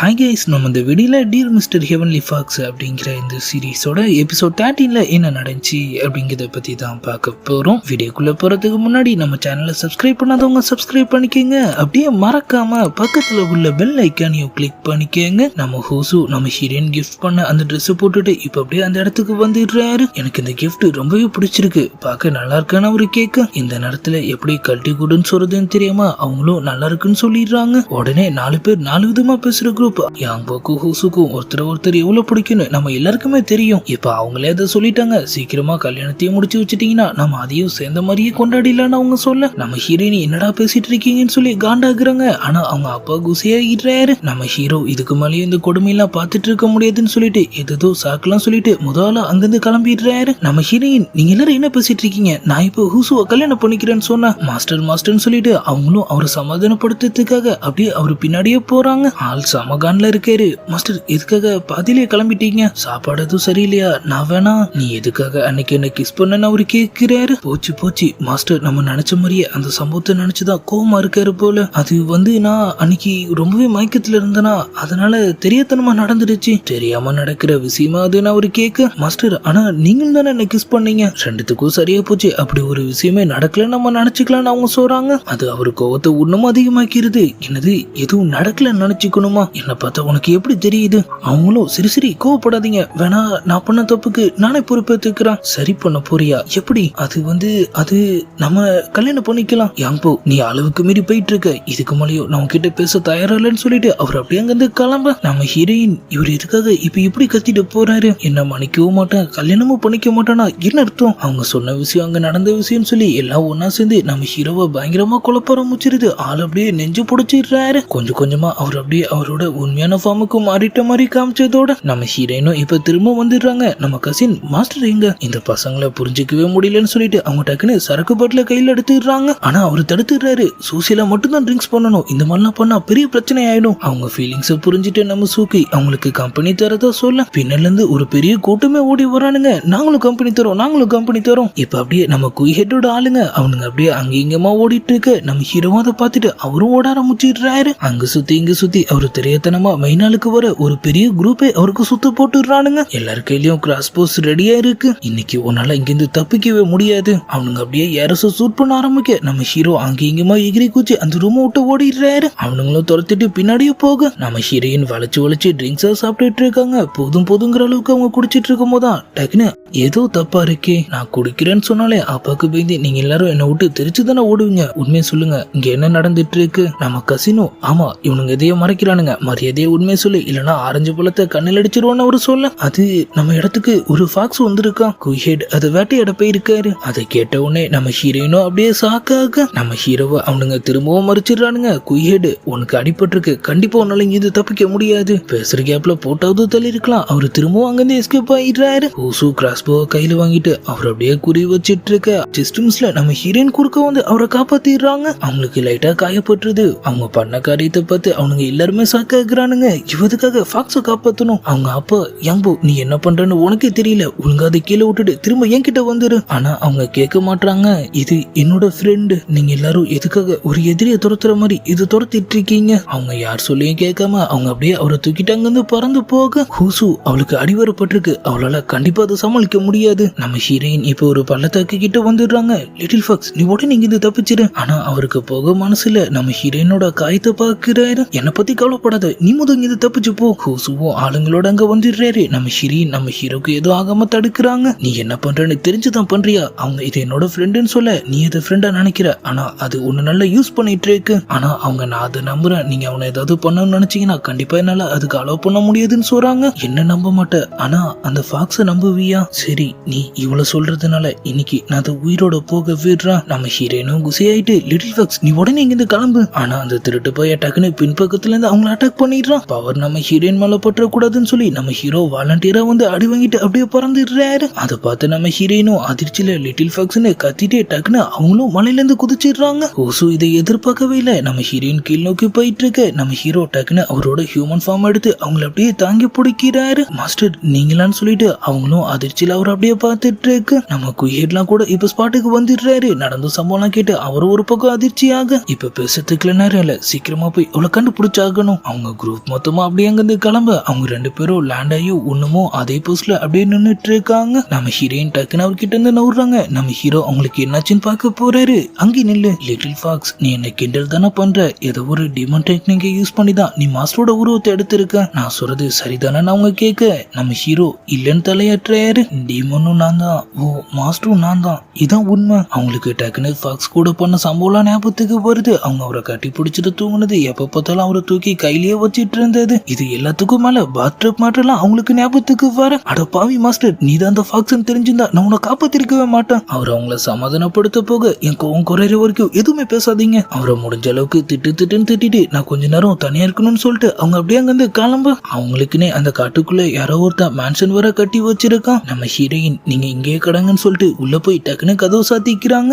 Hi guys, நம்ம இந்த வீடியோல டியர் மிஸ்டர் ஹெவன்லி ஃபாக்ஸ் அப்படிங்கிற இந்த சீரீஸோட எபிசோட் 13ல என்ன நடந்துச்சு அப்படிங்கிறத பத்தி தான் பார்க்க போறோம். வீடியோக்குள்ள போறதுக்கு முன்னாடி நம்ம சேனலை சப்ஸ்கிரைப் பண்ணாதவங்க சப்ஸ்கிரைப் பண்ணிக்கோங்க. அப்படியே மறக்காம பக்கத்துல உள்ள பெல் ஐக்கானையும் கிளிக் பண்ணிக்கோங்க. நம்ம ஹோசு நம்ம ஹீரோயின் கிஃப்ட் பண்ண அந்த ட்ரெஸ் போட்டுட்டு இப்ப அப்படியே அந்த இடத்துக்கு வந்துடுறாரு. எனக்கு இந்த கிஃப்ட் ரொம்பவே பிடிச்சிருக்கு, பார்க்க நல்லா இருக்கான்னு அவரு கேட்க, இந்த நேரத்துல எப்படி கல்ட்டி கூடுன்னு சொல்றதுன்னு தெரியாம அவங்களும் நல்லா இருக்குன்னு சொல்லிடுறாங்க. உடனே 4 பேர் 4 விதமா பேசுற குரூப். யாங்போக்கும் ஹூசுக்கும் ஒருத்தர் எவ்வளவு பிடிக்கும்னு நம்ம எல்லாருக்குமே தெரியும். இப்ப அவங்களே அதை சொல்லிட்டாங்க, சீக்கிரமா கல்யாணத்தையும் முடிச்சு வச்சுட்டீங்கன்னா நம்ம அதையும் சேர்ந்த மாதிரியே கொண்டாடிடலான்னு அவங்க சொல்ல, நம்ம ஹீரோயினி என்னடா பேசிட்டு இருக்கீங்கன்னு சொல்லி காண்டாக்குறாங்க. ஆனா அவங்க அப்பா குசியாகிறாரு. நம்ம ஹீரோ இதுக்கு மேலேயும் இந்த கொடுமையெல்லாம் பார்த்துட்டு இருக்க முடியாதுன்னு சொல்லிட்டு ஏதோ சாக்கெல்லாம் சொல்லிட்டு முதல்ல அங்கிருந்து கிளம்பிடுறாரு. நம்ம ஹீரோயின், நீங்க எல்லாரும் என்ன பேசிட்டு இருக்கீங்க? நான் இப்போ ஹூசுவை கல்யாணம் பண்ணிக்கிறேன்னு சொன்னா மாஸ்டர்னு சொல்லிட்டு அவங்களும் அவரை சமாதானப்படுத்துறதுக்காக அப்படியே அவரு பின்னாடியே போறாங்க. ஆள் சமகான்ல இருக்காரு. மாஸ்டர், எதுக்காக பாதியிலே கிளம்பிட்டீங்க? சாப்பாடு எதுவும் சரியில்லையா? நான் வேணா, நீ எதுக்காக அன்னைக்கு என்ன கிஸ் பண்ணன்னு அவரு கேட்கிறாரு. போச்சு மாஸ்டர், நம்ம நினைச்ச மாதிரியே அந்த சம்பவத்தை நினைச்சுதான் கோவமா இருக்காரு போல. அது நான் அன்னைக்கு ரொம்பவே மயக்கத்துல இருந்தனா, அதனால தெரியாதனமா நடந்துடுச்சு. தெரியாம நடக்கிற விஷயமா அதுன்னு அவரு கேட்க, மாஸ்டர் ஆனா நீங்களும் தானே என்ன கிஸ் பண்ணீங்க, ரெண்டுத்துக்கும் சரியா போச்சு, அப்படி ஒரு விஷயமே நடக்கல நம்ம நினைச்சுக்கலாம்னு அவங்க சொல்றாங்க. அது அவரு கோவத்தை இன்னும் அதிகமாக்கிறது. என்னது எதுவும் நடக்கலன்னு நினைச்சுக்கணுமா? என்ன பார்த்தா உனக்கு எப்படி தெரியுது? அவங்களும் சரி கோவப்படாதீங்க, வேணா நான் பண்ண தப்புக்கு நானே பொறுப்பேற்றுக்கிறேன். சரி பண்ண போறியா? எப்படி? அது நம்ம கல்யாணம் பண்ணிக்கலாம். யாங்போ, நீ அளவுக்கு மீறி போயிட்டு இருக்க, இதுக்கு மேலேயும் நான் கிட்ட பேச தயாரா இல்லைன்னு சொல்லிட்டு அவர் அப்படியே அங்கிருந்து கிளம்ப. நம்ம ஹீரோயின், இவர் எதுக்காக இப்ப இப்படி கத்திட்டு போறாரு? என்ன மன்னிக்கவும் மாட்டேன், கல்யாணமும் பண்ணிக்க மாட்டானா என்ன அர்த்தம்? அவங்க சொன்ன விஷயம், அங்க நடந்த விஷயம் சொல்லி எல்லாம் ஒன்னா சேர்ந்து நம்ம ஹீரோவை பயங்கரமா குழப்ப ஆரம்பிச்சிருது. ஆள் அப்படியே நெஞ்சு புடிச்சிடுறாரு. கொஞ்சமா அவர் அப்படியே அவரோட உண்மையான ஃபார்முக்கு மாறிட்ட மாதிரி காமிச்சதோட நம்ம ஹீரோயினும் இப்ப திரும்ப வந்துடுறாங்க. நம்ம கசின், மாஸ்டர் எங்க? இந்த பசங்களை புரிஞ்சிக்கவே முடியலன்னு சொல்லிட்டு அவங்க டக்குன்னு சரக்கு பாட்டில கையில எடுத்துடுறாங்க. ஆனா அவரு தடுத்துடுறாரு. சூசில மட்டும் தான் ட்ரிங்க்ஸ் பண்ணணும், இந்த மாதிரிலாம் பண்ணா பெரிய பிரச்சனை ஆயிடும். அவங்க ஃபீலிங்ஸை புரிஞ்சுட்டு நம்ம சூக்கி அவங்களுக்கு கம்பெனி தரதா சொல்ல, பின்னல இருந்து ஒரு பெரிய கூட்டமே ஓடி வரானுங்க. நாங்களும் கம்பெனி தரோம். இப்ப அப்படியே நம்ம குயிஹெட்டோட ஆளுங்க அவனுங்க அப்படியே அங்க இங்கமா ஓடிட்டு இருக்கு. நம்ம ஹீரோவை அதை பார்த்துட்டு அவரும் ஓட ஆரம்பிச்சிடுறாரு. அங்க இங்க சுத்தி அவரு தெரியாதனமா மெயினாலுக்கு வர ஒரு பெரிய குரூப்பே அவருக்கு சுத்த போட்டுறானுங்க. எல்லார் கையிலயும் கிராஸ் போஸ் ரெடியா இருக்கு. இன்னைக்கு உன்னால இங்கிருந்து தப்பிக்கவே முடியாது. அவனுங்க அப்படியே யாரசோ சூட் பண்ண ஆரம்பிக்க நம்ம ஹீரோ அங்க இங்கமா எகிரி குச்சி அந்த ரூம் விட்டு ஓடிடுறாரு. அவனுங்களும் துரத்திட்டு பின்னாடியே போக நம்ம ஹீரோயின் வளைச்சு ட்ரிங்க்ஸா சாப்பிட்டுட்டு இருக்காங்க. போதுங்கிற அளவுக்கு அவங்க குடிச்சிட்டு இருக்கும் போதான் டக்குன்னு ஏதோ தப்பா இருக்கே, நான் குடிக்கிறேன்னு சொன்னாலே அப்பாக்கு பயந்து நீங்க எல்லாரும் என்ன விட்டு தெரிச்சு தானே ஓடுவீங்க, உண்மையை சொல்லுங்க, இங்க என்ன நடந்துட்டு இருக்கு? நம்ம கசினோ, ஆமா இவனுங்க எதையோ மறைக்கிறானுங்க, மரியாதையே உண்மையை சொல்லு, இல்லனா ஆரஞ்சு பழத்தை கண்ணில் அடிச்சிருவோன்னு அவரு சொல்ல, அது நம்ம இடத்துக்கு ஒரு ஃபாக்ஸ் வந்திருக்கான், குயிஹெட் அதை வேட்டையாட போயிருக்காரு. அதை கேட்ட உடனே நம்ம ஹீரோயினோ அப்படியே சாக்காக நம்ம ஹீரோவை அவனுங்க திரும்பவும் மறைச்சிடுறானுங்க. குயிஹெட், உனக்கு அடிபட்டிருக்கு, கண்டிப்பா உன்னால இங்க தப்பிக்க முடியாது, பேசுற கேப்ல போட்டாவது தள்ளி இருக்கலாம். அவரு திரும்பவும் அங்கிருந்து எஸ்கேப் ஆயிடுறாரு. ஹூசு கிராஸ்போ கையில வாங்கிட்டு அவர் அப்படியே குறி வச்சிட்டு இருக்க சிஸ்டம்ஸ்ல நம்ம ஹீரோயின் குறுக்க வந்து அவரை காப்பாத்திடுறாங்க. அவங்களுக்கு லைட்டா காயப்பட்டுருது. அவங்க பண்ண காரியத்தை பார்த்து அவனுங்க எல்லாருமே சாக்காக்குறானுங்க. இவதுக்காக ஃபாக்ஸ காப்பாத்தணும். அவங்க அப்பா, யாங்போ நீ என்ன பண்றன்னு உனக்கே தெரியல, ஒழுங்கா அதை கீழே விட்டுட்டு திரும்ப என்கிட்ட வந்துரு. ஆனா அவங்க கேட்க மாட்டாங்க. இது என்னோட ஃப்ரெண்டு, நீங்க எல்லாரும் எதுக்காக ஒரு எதிரியை துரத்துற மாதிரி இது துரத்திட்டு இருக்கீங்க? அவங்க யார் சொல்லியும் கேட்காம அவங்க அப்படியே அவரை தூக்கிட்டு அங்கிருந்து பறந்து போக, ஹூசு அவளுக்கு அடிவரப்பட்டிருக்கு, அவளால கண்டிப்பா அதை சமாளிக்க முடியாது. நம்ம ஹீரோயின் இப்போ ஒரு பள்ளத்தாக்கு கிட்ட வந்துடுறாங்க. லிட்டில் ஃபாக்ஸ், நீ உடனே இங்கிருந்து தப்பிச்சிரு. ஆனா அவருக்கு போக மனசுல நம்ம ஹீரோயினோட காயத்தை பாக்குறாரு. என்னை பத்தி கவலைப்படாத, நீ முதல் இங்கிருந்து தப்பிச்சு போ. ஹூசுவும் ஆளுங்களோட அங்க வந்துடுறாரு. நம்ம ஹீரோயின் நம்ம ஹீரோக்கு ஏதோ ஆகாம தடுக்கிறாங்க. நீ என்ன பண்றன்னு தெரிஞ்சுதான் பண்றியா? அவங்க இது என்னோட ஃப்ரெண்டுன்னு சொல்ல, நீ அதை ஃப்ரெண்டா நினைக்கிற, ஆனா அது ஒன்னு நல்லா யூஸ் பண்ணிட்டு இருக்கு. ஆனா அவங்க, நான் அதை நம்புறேன், நீங்க அவனை ஏதாவது பண்ணணும்னு நினைச்சீங்கன்னா கண்டிப்பா என்னால அதுக்கு அலோவ் பண்ண முடியாதுன்னு சொல்றாங்க. என்ன நம்ப மாட்டேன், ஆனா அந்த ஃபாக்ஸ நம்புவியா? சரி, நீ இவ்வளவு சொல்றதுனால இன்னைக்கு நான் அதை உயிரோட போக விடுறான். நம்ம ஹீரோயினும் குசி ஆயிட்டு, லிட்டில் ஃபாக்ஸ் நீ உடனே இங்கிருந்து கிளம்பு. ஆனா அந்த திருட்டு போய் டக்குன்னு பின்பக்கத்துல இருந்து அவங்களை அட்டாக் பண்ணிடுறான். பவர் நம்ம ஹீரோயின் மேல பற்ற கூடாதுன்னு சொல்லி நம்ம ஹீரோ வாலண்டியரா வந்து அடி வாங்கிட்டு அப்படியே பறந்துடுறாரு. அதை பார்த்து நம்ம ஹீரோயினும் அதிர்ச்சியில லிட்டில் ஃபாக்ஸ்னு கத்திட்டே டக்குன்னு அவங்களும் மலையில இருந்து குதிச்சிடுறாங்க. ஓசு இதை எதிர்பார்க்கவே இல்லை. நம்ம ஹீரோயின் கீழ் நோக்கி போயிட்டு இருக்க நம்ம ஹீரோ டக்குன்னு அவரோட ஹியூமன் ஃபார்ம் எடுத்து அவங்களை அப்படியே தாங்கி பிடிக்கிறாரு. மாஸ்டர் நீங்களான்னு சொல்லிட்டு அவங்களும் அதிர்ச்சியில அவர் அப்படியே பார்த்துட்டு இருக்கு. நம்ம குயிஹெட்லாம் கூட இப்ப ஸ்பாட்டுக்கு வந்துடுறாரு. நடந்த சம்பவம்லாம் கேட்டு அவரும் ஒரு பக்கம் அதிர்ச்சியாக, இப்ப பேசுறதுக்குள்ள நேரம் இல்ல, சீக்கிரமா போய் அவளை கண்டுபிடிச்சாகணும். அவங்க அவங்க குரூப் மொத்தமா அப்படியே அங்கிருந்து கிளம்ப அவங்க 2 பேரும் லேண்ட் ஆகி ஒண்ணுமோ அதே போஸ்ட்ல அப்படியே நின்னுட்டு இருக்காங்க. நம்ம ஹீரோயின் டக்குன்னு அவர்கிட்ட இருந்து நவுறாங்க. நம்ம ஹீரோ அவங்களுக்கு என்னாச்சுன்னு பார்க்க போறாரு. அங்கே நில்லு லிட்டில் ஃபாக்ஸ், நீ என்ன கிண்டல் தானே பண்ற? ஏதோ ஒரு டிமன் டெக்னிக்கை யூஸ் பண்ணி தான் நீ மாஸ்டரோட உருவத்தை எடுத்திருக்க. நான் சொல்றது சரிதானே அவங்க கேட்க நம்ம ஹீரோ இல்லன்னு தலையாட்டுறாரு. டிமனும் நான் தான், ஓ மாஸ்டரும் நான் தான், இதான் உண்மை. அவங்களுக்கு டக்குன்னு ஃபாக்ஸ் கூட பண்ண சம்பவம் ஞாபகத்துக்கு வருது. அவங்க அவரை கட்டி பிடிச்சிட்டு தூங்குனது, எப்ப பார்த்தாலும் அவரை தூக்கி கையிலேயே வச்சிட்டு இருந்தது. இது எல்லாத்துக்கும் மேல பாத்டப் மாட்டெல்லாம் அவங்களுக்கு ஞாபகத்துக்கு வர. அட பாவி மாஸ்டர், நீ தான் அந்த ஃபாக்ஸ் தெரிஞ்சிருந்தா நான் உன்னை காப்பாத்திருக்கவே மாட்டேன். அவர் அவங்கள சமாதானப்படுத்த போக என் கோவம் குறையிற வரைக்கும் எதுவுமே பேசாதீங்க. அவரை முடிஞ்ச அளவுக்கு திட்டுன்னு திட்டிட்டு நான் கொஞ்ச நேரம் தனியா இருக்கணும்னு சொல்லிட்டு அவங்க அப்படியே அங்கிருந்து கிளம்ப. அவங்களுக்குன்னே அந்த காட்டுக்குள்ள யாரோ ஒருத்தன் மேன்ஷன் வர கட்டி வச்சிருக்கான். நம்ம ஹீரோயின் நீங்க இங்கே கடங்கன்னு சொல்லிட்டு உள்ள போய் டக்குன்னு கதவு சாத்திக்கிறாங்க.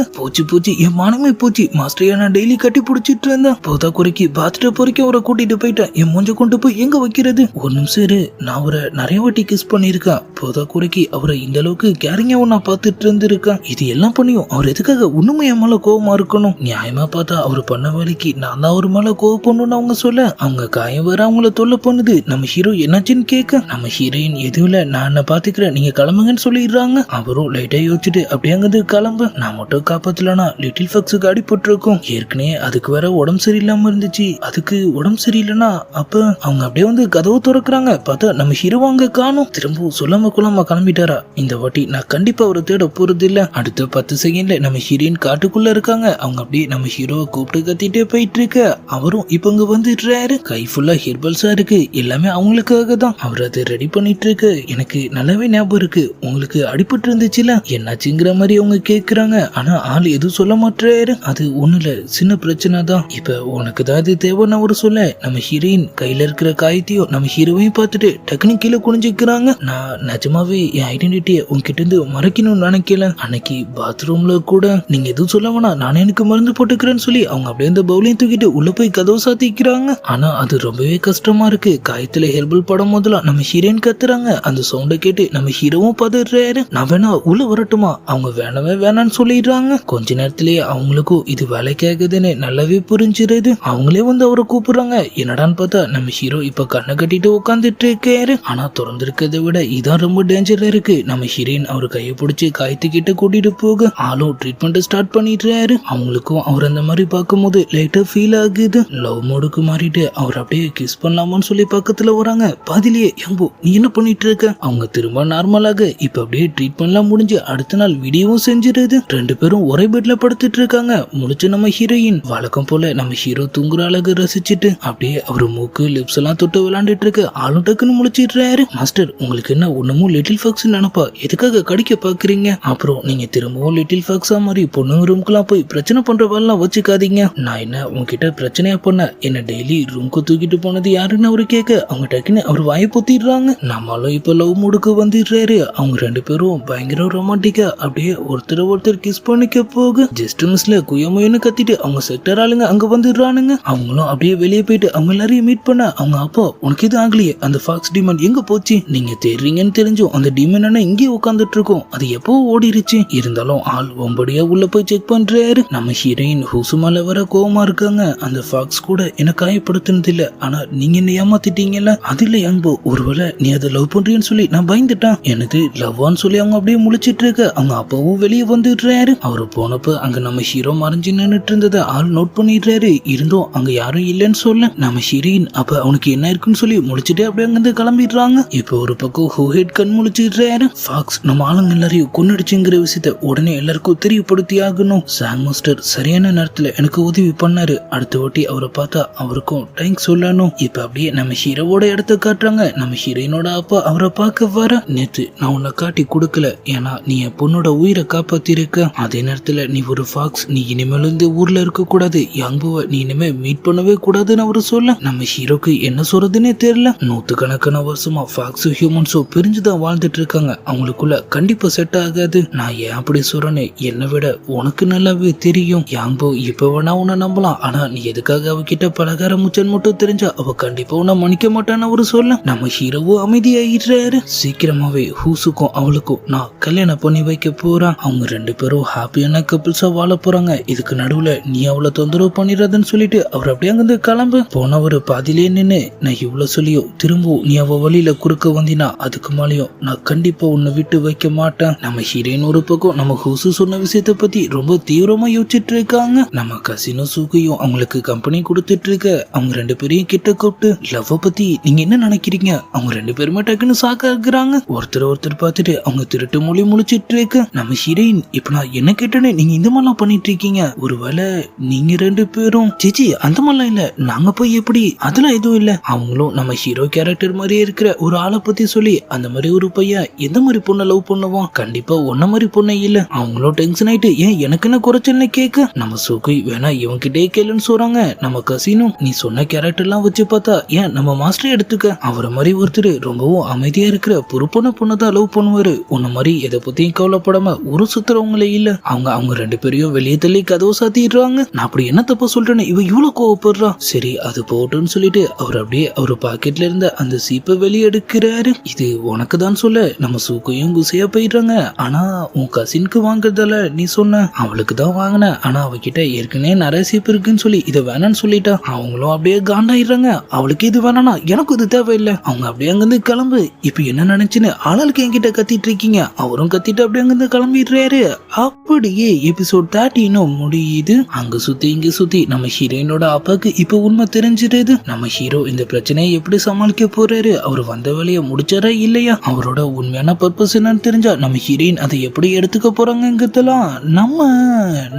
போச்சு என் மானமே போச்சு. மாஸ்டரையா நான் டெய்லி கட்டி பிடிச்சிட்டு இருந்தேன். போதா குறைக்கு பாத்துட்டு பொறைக்கும் அவரை கூட்டிட்டு போயிட்டேன். என் மூஞ்ச கொண்டு போய் எங்க வைக்கிறது? ஒரு நிமிஷம் இரு, நான் அவரை நிறைய வாட்டி கிஸ் பண்ணிருக்கேன். போதா குறைக்கு அவரை இந்த அளவுக்கு கேரிங்காவும் நான் பாத்துட்டு இருந்திருக்கேன். இது எல்லாம் பண்ணியும் அவர் எதுக்காக உண்மை என் மேல கோவமா இருக்கணும்? நியாயமா பார்த்தா அவர் பண்ண வேலைக்கு நான் தான் அவர் மேல கோவம் பண்ணணும்னு அவங்க சொல்ல அவங்க காயம் வேற அவங்கள தொல்லை பண்ணுது. நம்ம ஹீரோ என்னாச்சுன்னு கேட்க நம்ம ஹீரோயின் எதுவும் இல்ல, நான் என்ன பாத்துக்கிறேன், நீங்க கிளம்புங்கன்னு சொல்லிடுறாங்க. அவரும் லைட்டா யோசிச்சுட்டு அப்படியே அங்கிருந்து கிளம்ப. நான் மட்டும் காப்பாத்தலனா லிட்டில் ஃபாக்ஸுக்கு அடிபட்டிருக்கும். ஏற்கனவே அதுக்கு வேற உடம்பு சரியில்லாம இருந்துச்சு. அதுக்கு உடம்பு சரியில்லைன்னா அப்ப அவங்க அப்படியே வந்து கதவு திறக்கிறாங்க. பார்த்தா நம்ம ஹீரோ அங்க காணும். திரும்ப சொல்லாம கொள்ளாம கிளம்பிட்டாரா? இந்த வாட்டி நான் கண்டிப்பா அவரை தேட போறது இல்ல. அடுத்த 10 செகண்ட்ல நம்ம ஹீரோயின் காட்டுக்குள்ள இருக்காங்க. அவங்க அப்படியே நம்ம ஹீரோவை கூப்பிட்டு கத்திட்டே போயிட்டு இருக்க. அவரும் இப்ப இங்க வந்துடுறாரு. கை ஃபுல்லா ஹெர்பல்ஸா இருக்கு. எல்லாமே அவங்களுக்காக தான். அவர் அதை ரெடி பண்ணிட்டு இருக்கு. எனக்கு நல்லாவே ஞாபகம் இருக்கு, உங்களுக்கு அடிபட்டு இருந்துச்சுல, என்னாச்சுங்கிற மாதிரி அவங்க கேக்குறாங்க. ஆனா ஆள் எதுவும் சொல்ல மாட்டாரு. அது ஒண்ணு இல்ல, சின்ன பிரச்சனை தான். இப்ப உனக்கு ஏதாவது தேவைன்னு அவரு சொல்ல நம்ம ஹீரோயின் கையில இருக்கிற காயத்தையும் நம்ம ஹீரோவையும் பார்த்துட்டு டக்குனு கீழே குனிஞ்சுக்கிறாங்க. நான் நிஜமாவே என் ஐடென்டிட்டியை உங்ககிட்ட இருந்து மறைக்கணும்னு நினைக்கல. அன்னைக்கு பாத்ரூம்ல கூட நீங்க எதுவும் சொல்ல வேணாம், நானே எனக்கு மருந்து போட்டுக்கிறேன்னு சொல்லி அவங்க அப்படியே இந்த பவுலையும் தூக்கிட்டு உள்ள போய் கதவு சாத்திக்கிறாங்க. ஆனா அது ரொம்பவே கஷ்டமா இருக்கு. காயத்துல ஹெர்பல் படம் முதல்ல நம்ம ஹீரோயின் கத்துறாங்க. அந்த சவுண்டை கேட்டு நம்ம ஹீரோவும் பதறாரு. நான் வேணா உள்ள வரட்டுமா? அவங்க வேணவே வேணான்னு சொல்லிடுறாங்க. கொஞ்ச நேரத்திலேயே அவங்களுக்கும் இது வேலைக்காகுதுன்னு நல்லாவே புரிஞ்சிருது. அவங்களே வந்து அவரை கூப்பிடுறாங்க. என்னடான்னு பார்த்தா நம்ம ஹீரோ இப்ப கண்ணை கட்டிட்டு உட்காந்துட்டு இருக்காரு. ஆனா திறந்திருக்கிறத விட இதான் ரொம்ப டேஞ்சரா இருக்கு. நம்ம ஹீரோயின் அவர் கையை பிடிச்சி காயத்துக்கிட்ட கூட்டிட்டு போக ஆளும் ட்ரீட்மெண்ட் ஸ்டார்ட் பண்ணிடுறாரு. அவங்களுக்கும் அவர் அந்த மாதிரி பார்க்கும்போது லைட்டா ஃபீல் ஆகுது. லவ் மோடுக்கு மாறிட்டு அவர் அப்படியே கிஸ் பண்ணலாமான்னு சொல்லி பக்கத்துல வராங்க. பாதிலேயே எம்போ நீ என்ன பண்ணிட்டு இருக்க? அவங்க திரும்ப நார்மலாக இப்ப அப்படியே ட்ரீட்மெண்ட்லாம் முடிஞ்சு அடுத்த நாள் வீடியோவும் செஞ்சிருது. 2 பேரும் ஒரே பெட்ல படுத்துட்டு இருக்காங்க. முடிச்சு நம்ம ஹீரோயின் வழக்கம் போல நம்ம ஹீரோ தூங்குற அழகு ரசிச்சுட்டு அப்படியே அவரு மூக்கு லிப்ஸ் எல்லாம் தொட்டு விளையாண்டுட்டு இருக்கு. ஆளும் டக்குன்னு முடிச்சிடுறாரு. மாஸ்டர் உங்களுக்கு என்ன ஒண்ணுமும் லிட்டில் ஃபாக்ஸ் நினைப்பா? எதுக்காக கடிக்க பாக்குறீங்க? அப்புறம் நீங்க திரும்பவும் லிட்டில் ஃபாக்ஸா மாதிரி பொண்ணுங்க ரூம்க்குலாம் போய் பிரச்சனை பண்ற வேலைலாம் வச்சுக்காதீங்க. நான் என்ன உங்ககிட்ட பிரச்சனையா பண்ண? என்ன டெய்லி ரூம்க்கு தூக்கிட்டு போனது யாருன்னு அவரு கேட்க அவங்க டக்குன்னு அவர் வாயை பொத்திடுறாங்க. நம்மளும் இப்ப லவ் மூடுக்கு வந்துடுறாரு. அவங்க 2 பேரும் பயங்கர ரொமான்டிக்கா அப்படியே ஒருத்தர் கிஸ் பண்ணிக்க போக ஜஸ்ட் மிஸ்ல குயமோன்னு கத்திட்டு அவங்க செக்டர் ஆளுங்க அங்க வந்துடுறானுங்க. அவங்களும் அப்படியே வெளியே போயிட்டு அவங்க எல்லாரையும் மீட் பண்ண அவங்க அப்பா உனக்கு இது ஆகலையே, அந்த ஃபாக்ஸ் டீமன் எங்க போச்சு? நீங்க தேடுறீங்கன்னு தெரிஞ்சும் அந்த டீமன் என்ன இங்கே உட்காந்துட்டு இருக்கோம், அது எப்போ ஓடிருச்சு. இருந்தாலும் ஆள் ஒம்படியா உள்ள போய் செக் பண்றாரு. நம்ம ஹீரோயின் ஹூசுமால வர கோவமா இருக்காங்க. அந்த ஃபாக்ஸ் கூட என்ன காயப்படுத்தினது இல்ல, ஆனா நீங்க என்ன ஏமாத்திட்டீங்கல்ல, அது இல்ல அன்பு, ஒருவேளை நீ அதை லவ் பண்றீன்னு சொல்லி நான் பயந்துட்டான். எனது லவ்வான்னு சொல்லி அவங்க அப்படியே முழிச்சிட்டு இருக்க அவங்க அப்பாவும் வெளியே வந்துடுறாரு. அவரு போனப்ப அங்க நம்ம ஹீரோ மறைஞ்சு நின்னுட்டு இருந்ததை ஆள் நோட் பண்ணிடுறாரு. இருந்தும் அங்க யாரும் இல்லைன்னு சொல்ல நம்ம ஹீரோயின் அப்ப அவனுக்கு என்ன இருக்குன்னு சொல்லி முடிச்சுட்டு அப்படியே அங்கிருந்து கிளம்பிடுறாங்க. இப்ப ஒரு பக்கம் ஹூஹெட் கண் முழிச்சிடுறாரு. ஃபாக்ஸ் நம்ம ஆளுங்க எல்லாரையும் கொன்னுடுச்சுங்கிற விஷயத்த உடனே எல்லாருக்கும் தெரியப்படுத்தி ஆகணும். சாங் மாஸ்டர் சரியான நேரத்துல எனக்கு உதவி பண்ணாரு. அடுத்த வாட்டி அவரை பார்த்தா அவருக்கும் தேங்க்ஸ் சொல்லணும். இப்ப அப்படியே நம்ம ஹீரோவோட இடத்த காட்டுறாங்க. நம்ம ஹீரோயினோட அப்பா அவரை பார்க்க வர, நேத்து நான் உன்னை காட்டி கொடுக்கல, ஏன்னா நீ என் பொண்ணோட உயிரை காப்பாத்திருக்க. அதே நேரத்துல நீ ஒரு ஃபாக்ஸ், நீ இனிமேல் இந்த ஊர்ல இருக்க கூடாது, யங்குவ நீ இனிமே மீட் பண்ணவே கூடாதுன்னு அவரு சொல்ல நம்ம ஹீரோக்கு என்ன சொல்றதுன்னே தெரியல. 100கணக்கான வருஷமா ஃபாக்ஸும் ஹியூமன்ஸும் பிரிஞ்சுதான் வாழ்ந்துட்டு இருக்காங்க. அவங்களுக்குள்ள கண்டிப்பா செட் ஆகாது. நான் ஏன் அப்படி சொல்றேன்னு என்னை விட உனக்கு நல்லாவே தெரியும். யாம்போ இப்ப வேணா உன்னை நம்பலாம், ஆனா நீ எதுக்காக அவகிட்ட பலகார முச்சன் மட்டும் தெரிஞ்சா அவ கண்டிப்பா உன்னை மன்னிக்க மாட்டான்னு அவரு சொல்ல நம்ம ஹீரோவும் அமைதியாயிடுறாரு. சீக்கிரமாவே ஹூசுக்கும் அவளுக்கும் நான் கல்யாணம் பண்ணி வைக்க போறான். அவங்க 2 பேரும் ஹாப்பியான கப்பிள்ஸா வாழ போறாங்க. இதுக்கு நடுவுல நீ அவளை தொந்தரவு பண்ணிடாதுன்னு சொல்லிட்டு அவர் அப்படியே அங்கிருந்து கிளம்பு. போனவர் பாதிலே நின்னு நான் இவ்வளவு சொல்லியும் திரும்பவும் நீ அவ வழியில குறுக்க வந்தினா அதுக்கு மேலேயும் நான் கண்டிப்பா உன்னை விட்டு வைக்க மாட்டேன். நம்ம ஹீரோயின் ஒரு பக்கம் நம்ம ஹூசு சொன்ன விஷயத்த பத்தி ரொம்ப தீவிரமா யோசிச்சுட்டு இருக்காங்க. நம்ம கசினோ சூகையும் அவங்களுக்கு கம்பெனி கொடுத்துட்டு இருக்க அவங்க 2 பேரையும் கிட்ட கூப்பிட்டு லவ் பத்தி நீங்க என்ன நினைக்கிறீங்க? அவங்க 2 பேருமே டக்குன்னு சாக்கா இருக்கிறாங்க. ஒருத்தர் பார்த்துட்டு அவங்க திருட்டு மொழி முழிச்சிட்டு இருக்கு. நம்ம ஹீரோயின் இப்ப நான் என்ன கேட்டேன்னு நீங்க இந்த மாதிரிலாம் பண்ணிட்டு இருக்கீங்க, ஒருவேளை நீங்க 2 பேரும் சிச்சி அந்த மாதிரிலாம் இல்ல, நாங்க போய் எப்படி அதெல்லாம் எதுவும் இல்ல. அவங்களும் நம்ம ஹீரோ கேரக்டர் மாதிரியே இருக்கிற ஒரு ஆளை பத்தி சொல்லி அந்த மாதிரி ஒரு பையன் எந்த மாதிரி பொண்ணை லவ் பண்ணுவான், கண்டிப்பா ஒன்ன மாதிரி பொண்ணை இல்ல. அவங்களும் டென்ஷன் ஆயிட்டு ஏன் எனக்கு என்ன குறைச்சல்னு கேட்க நம்ம சுகி வேணா இவன்கிட்டே கேளுன்னு சொல்றாங்க. நம்ம கசினும் நீ சொன்ன கேரக்டர் எல்லாம் வச்சு பார்த்தா ஏன் நம்ம மாஸ்டர் எடுத்துக்க, அவரை மாதிரி ஒருத்தர் ரொம்பவும் அமைதியா இருக்கிற பொறுப்பான பொண்ணதான் லவ் பண்ணுவாரு. உன்ன மாதிரி எதை பத்தியும் கவலைப்படாம ஒரு சுத்துறவங்களே இல்ல. அவங்க 2 பேரையும் வெளியே தள்ளி கதவை சாத்திடுறாங்க. நான் அப்படி என்ன தப்பா சொல்றேன்னு இவ இவ்வளவு கோவப்படுறா. சரி அது போட்டுன்னு சொல்லிட்டு அவர் அப்படியே அவர் பாக்கெட்ல இருந்த அந்த சீப்பை வெளியே எடுக்கிறாரு. இது உனக்கு தான் சொல்ல நம்ம சூக்கையும் குசையா போயிடுறாங்க. ஆனா உன் கசினுக்கு வாங்குறதால நீ சொன்ன அவளுக்கு தான் வாங்கின, ஆனா அவகிட்ட ஏற்கனவே நிறைய சீப்பு இருக்குன்னு சொல்லி இதை வேணான்னு சொல்லிட்டா. அவங்களும் அப்படியே காண்டாயிடுறாங்க. அவளுக்கு இது வேணானா எனக்கு இது தேவையில்லை. அவங்க அப்படியே அங்கிருந்து கிளம்பு. இப்ப என்ன நினைச்சுன்னு ஆளாளுக்கு என்கிட்ட கத்திட்டு இருக்கீங்க. அவரும் கத்திட்டு அப்படியே அங்கிருந்து கிளம்பிடுறாரு. அப்படியே எபிசோட் 13 முடியுது. அங்க சுத்தி இங்க சுத்தி நம்ம ஹீரோயினோட அப்பாக்கு இப்ப உண்மை தெரிஞ்சிடுது. நம்ம ஹீரோ இந்த பிரச்சனையை எப்படி சமாளிக்க போறாரு, அவர் வந்த வேலையை முடிச்சாரா இல்லையா, அவரோட உண்மையான பர்பஸ் என்னன்னு தெரிஞ்சா நம்ம ஹீரோயின் அதை எப்படி எடுத்துக்க போறாங்கிறதெல்லாம் நம்ம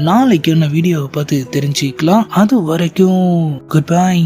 நாளைக்கு வீடியோவை பார்த்து தெரிஞ்சுக்கலாம். அது வரைக்கும் குட் பை.